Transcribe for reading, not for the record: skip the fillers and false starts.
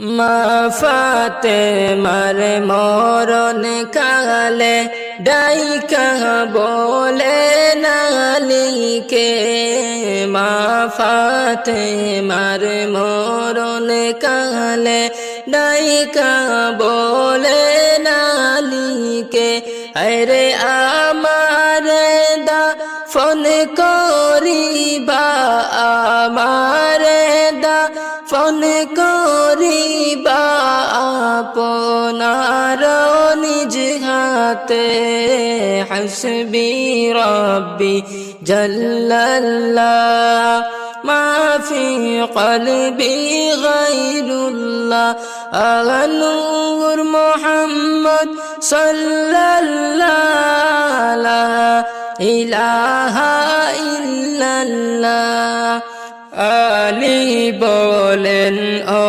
মা ফাতেমার মরণ কালে ডাইকা বলে নালিকে, মা ফাতেমার মরণ কালে ডাইকা বলে নালিকে, আরে আমার দাফন করিবা, আমার দাফন করিবা আপনার নিজ হাতে। হাসবি রব্বি জাল্লাল্লাহ মা ফি কলবি গায়রুল্লাহ, নূর মুহাম্মদ সাল্লাল্লাহ লা ইলাহা ইল্লাল্লাহ। আলী বলেন ও